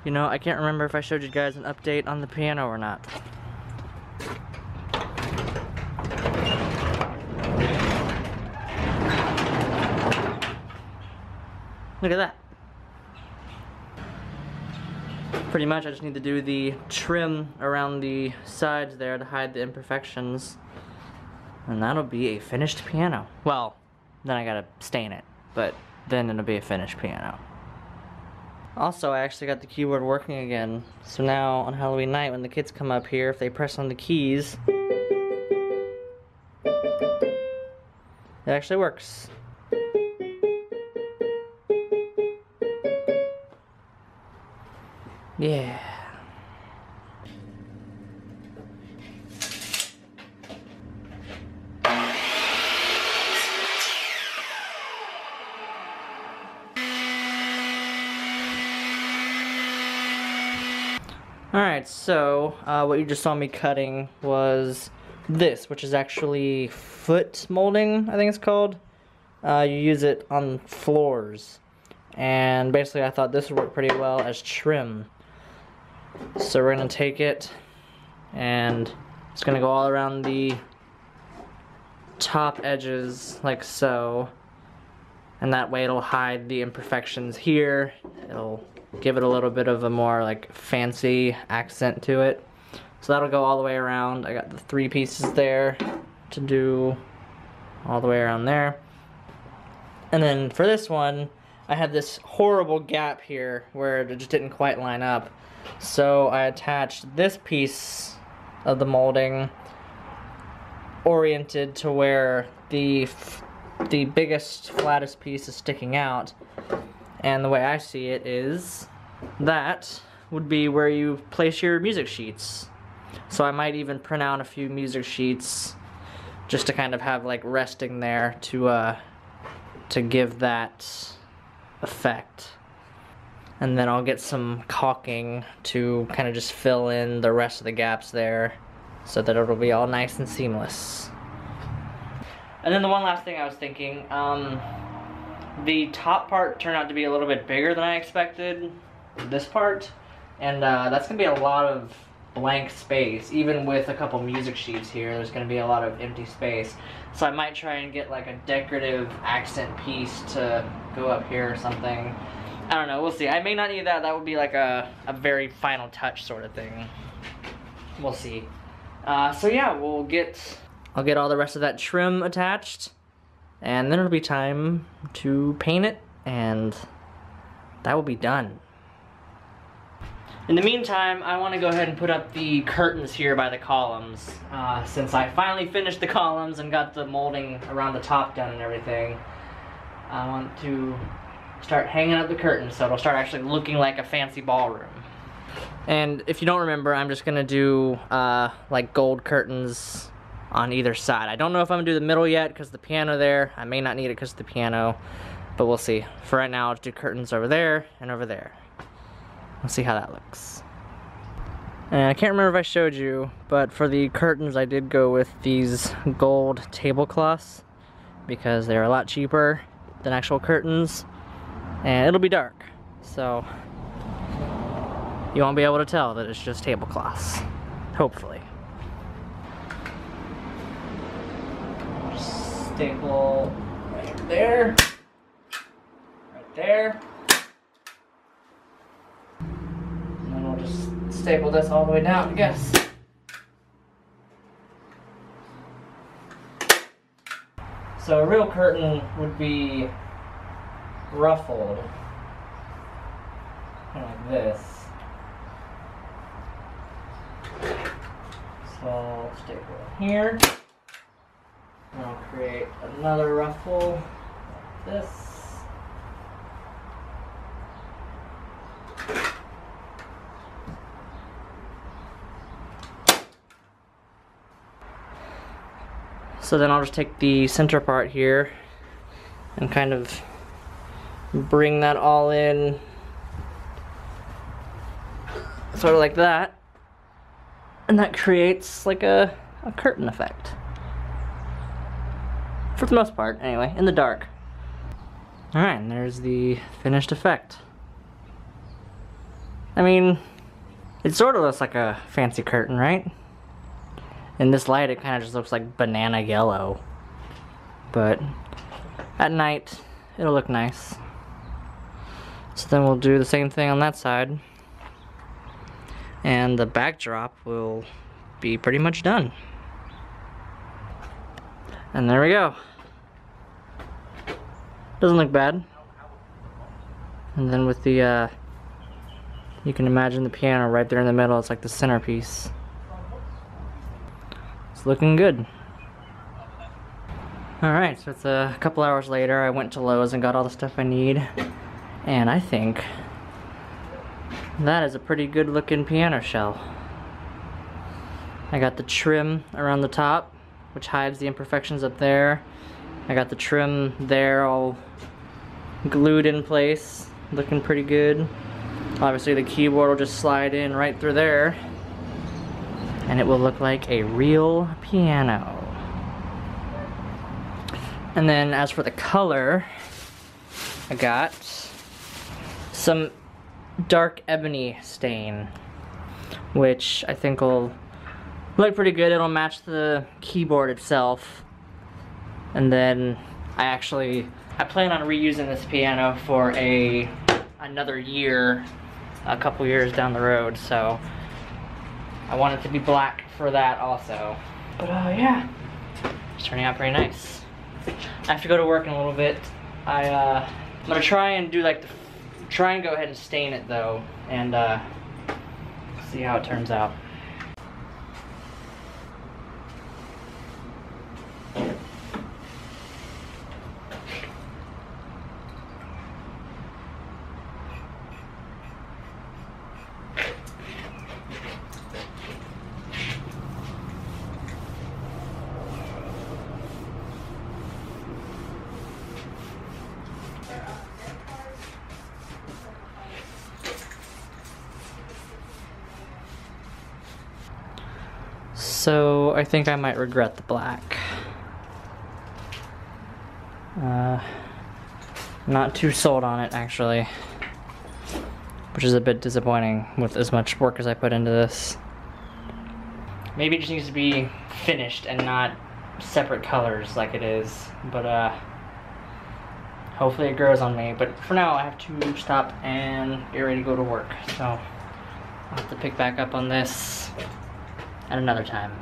You know, I can't remember if I showed you guys an update on the piano or not. Look at that. Pretty much I just need to do the trim around the sides there to hide the imperfections. And that'll be a finished piano. Well, then I gotta stain it, but then it'll be a finished piano. Also, I actually got the keyboard working again. So now on Halloween night when the kids come up here, if they press on the keys, it actually works. Yeah. Alright, so what you just saw me cutting was this, which is actually foot molding, I think it's called. You use it on floors. And basically I thought this would work pretty well as trim. So we're going to take it and it's going to go all around the top edges like so. And that way it'll hide the imperfections here. It'll give it a little bit of a more like fancy accent to it. So that'll go all the way around. I got the 3 pieces there to do all the way around there. And then for this one, I had this horrible gap here where it just didn't quite line up. So I attached this piece of the molding oriented to where the biggest, flattest piece is sticking out. And the way I see it is that would be where you place your music sheets. So I might even print out a few music sheets just to kind of have like resting there to give that effect. And then I'll get some caulking to kind of just fill in the rest of the gaps there so that it'll be all nice and seamless. And then the one last thing I was thinking, the top part turned out to be a little bit bigger than I expected, this part, and that's going to be a lot of blank space. Even with a couple music sheets here, there's going to be a lot of empty space. So I might try and get like a decorative accent piece to go up here or something. I don't know, we'll see. I may not need that. That would be like a very final touch sort of thing. We'll see. So yeah, I'll get all the rest of that trim attached, and then it'll be time to paint it, and that will be done. In the meantime, I want to go ahead and put up the curtains here by the columns. Since I finally finished the columns and got the molding around the top done and everything, I want to start hanging up the curtains so it'll start actually looking like a fancy ballroom. And if you don't remember, I'm just gonna do like gold curtains on either side. I don't know if I'm gonna do the middle yet because the piano there. I may not need it because of the piano, but we'll see. For right now, I'll do curtains over there and over there. We'll see how that looks. And I can't remember if I showed you, but for the curtains I did go with these gold tablecloths because they're a lot cheaper than actual curtains, and it'll be dark, so you won't be able to tell that it's just tablecloths, hopefully. Just staple right there, right there. And then we'll just staple this all the way down, I guess. So a real curtain would be ruffled, kind of like this. So I'll staple it here, and I'll create another ruffle like this. So then I'll just take the center part here and kind of bring that all in, sort of like that, and that creates like a curtain effect. For the most part, anyway, in the dark. Alright, and there's the finished effect. I mean, it sort of looks like a fancy curtain, right? In this light, it kind of just looks like banana yellow. But at night, it'll look nice. So then we'll do the same thing on that side. And the backdrop will be pretty much done. And there we go. Doesn't look bad. And then with the, you can imagine the piano right there in the middle. It's like the centerpiece. It's looking good. Alright, so it's a couple hours later. I went to Lowe's and got all the stuff I need. And I think that is a pretty good looking piano shell. I got the trim around the top, which hides the imperfections up there. I got the trim there all glued in place, looking pretty good. Obviously the keyboard will just slide in right through there, and it will look like a real piano. And then as for the color, I got some dark ebony stain, which I think will look pretty good. It'll match the keyboard itself. And then I plan on reusing this piano for another year, a couple years down the road, so I want it to be black for that also. But yeah, it's turning out pretty nice. I have to go to work in a little bit. I'm gonna try and do like try and go ahead and stain it though, and see how it turns out. So I think I might regret the black. Not too sold on it actually, which is a bit disappointing with as much work as I put into this. Maybe it just needs to be finished and not separate colors like it is, but hopefully it grows on me. But for now I have to stop and get ready to go to work, so I'll have to pick back up on this at another time.